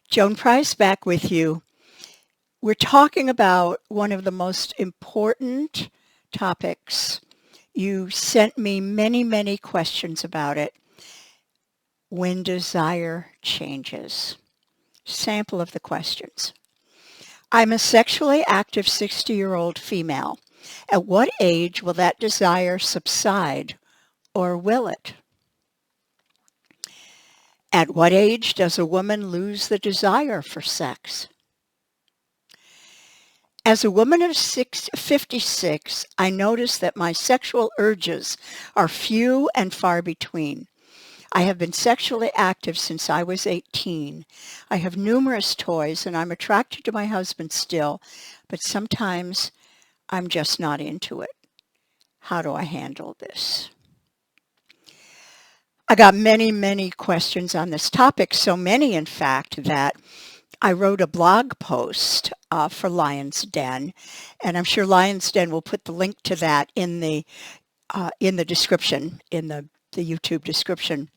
Joan Price back with you. We're talking about one of the most important topics. You sent me many, many questions about it. When desire changes. Sample of the questions. I'm a sexually active 60-year-old female. At what age will that desire subside, or will it? At what age does a woman lose the desire for sex? As a woman of 56, I notice that my sexual urges are few and far between. I have been sexually active since I was 18. I have numerous toys and I'm attracted to my husband still, but sometimes I'm just not into it. How do I handle this? I got many, many questions on this topic, so many in fact that I wrote a blog post for Lion's Den, and I'm sure Lion's Den will put the link to that in the description, in the YouTube description,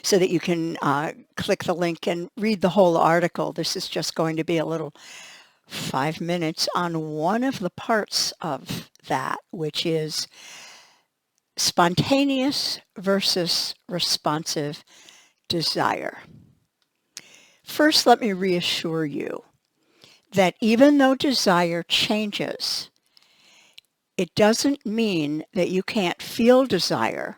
so that you can click the link and read the whole article. This is just going to be a little 5 minutes on one of the parts of that, which is spontaneous versus responsive desire. First, let me reassure you that even though desire changes, it doesn't mean that you can't feel desire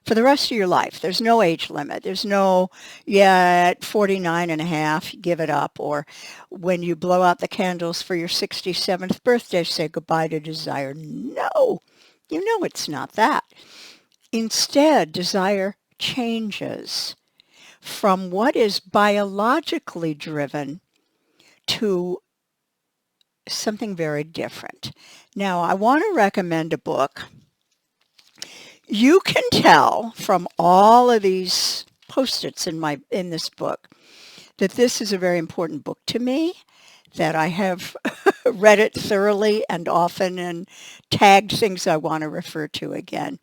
for the rest of your life. There's no age limit. There's no, at 49 and a half, give it up. Or when you blow out the candles for your 67th birthday, say goodbye to desire. No, you know it's not that. Instead, desire changes from what is biologically driven to something very different. Now, I want to recommend a book. You can tell from all of these post-its in this book that this is a very important book to me, that I have read it thoroughly and often and tagged things I want to refer to again.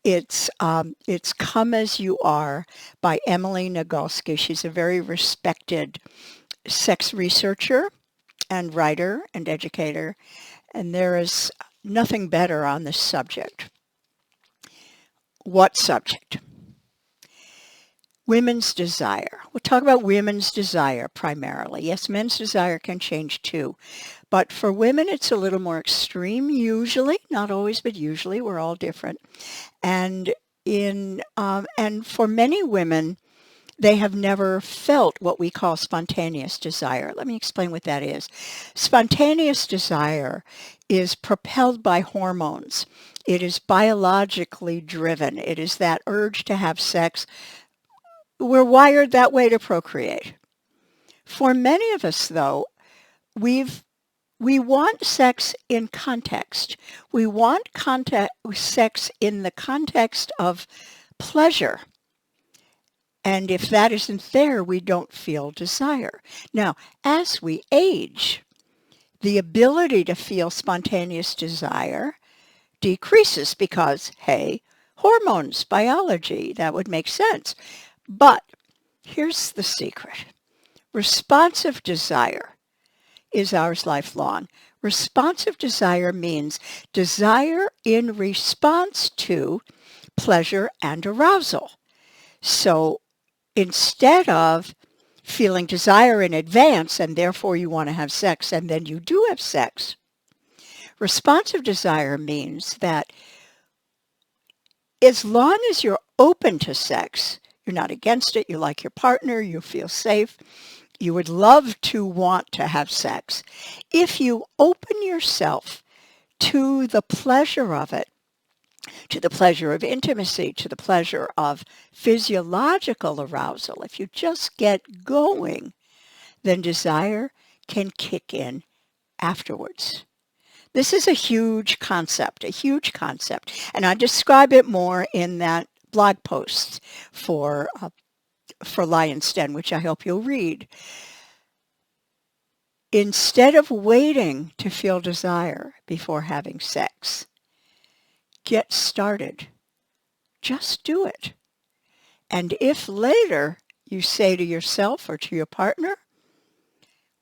It's Come As You Are by Emily Nagoski. She's a very respected sex researcher and writer and educator, and there is nothing better on this subject. What subject? Women's desire. We'll talk about women's desire primarily. Yes, men's desire can change too. But for women, it's a little more extreme usually, not always, but usually. We're all different. And for many women, they have never felt what we call spontaneous desire. Let me explain what that is. Spontaneous desire is propelled by hormones. It is biologically driven. It is that urge to have sex. We're wired that way to procreate. For many of us, though, we want sex in context. We want sex in the context of pleasure. And if that isn't there, we don't feel desire. Now, as we age, the ability to feel spontaneous desire decreases because, hey, hormones, biology, that would make sense. But here's the secret. Responsive desire is ours lifelong. Responsive desire means desire in response to pleasure and arousal. So instead of feeling desire in advance and therefore you want to have sex and then you do have sex, responsive desire means that as long as you're open to sex, you're not against it, you like your partner, you feel safe, you would love to want to have sex. If you open yourself to the pleasure of it, to the pleasure of intimacy, to the pleasure of physiological arousal, if you just get going, then desire can kick in afterwards. This is a huge concept, and I describe it more in that blog post for Lion's Den, which I hope you'll read. Instead of waiting to feel desire before having sex, get started. Just do it. And if later you say to yourself or to your partner,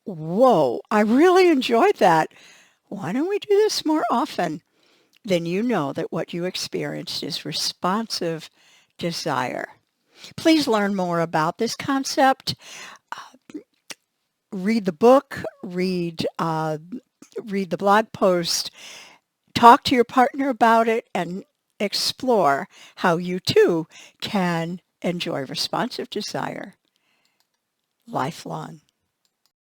whoa, I really enjoyed that. Why don't we do this more often? Then you know that what you experienced is responsive desire. Please learn more about this concept. Read the book, read the blog post, talk to your partner about it, and explore how you too can enjoy responsive desire lifelong.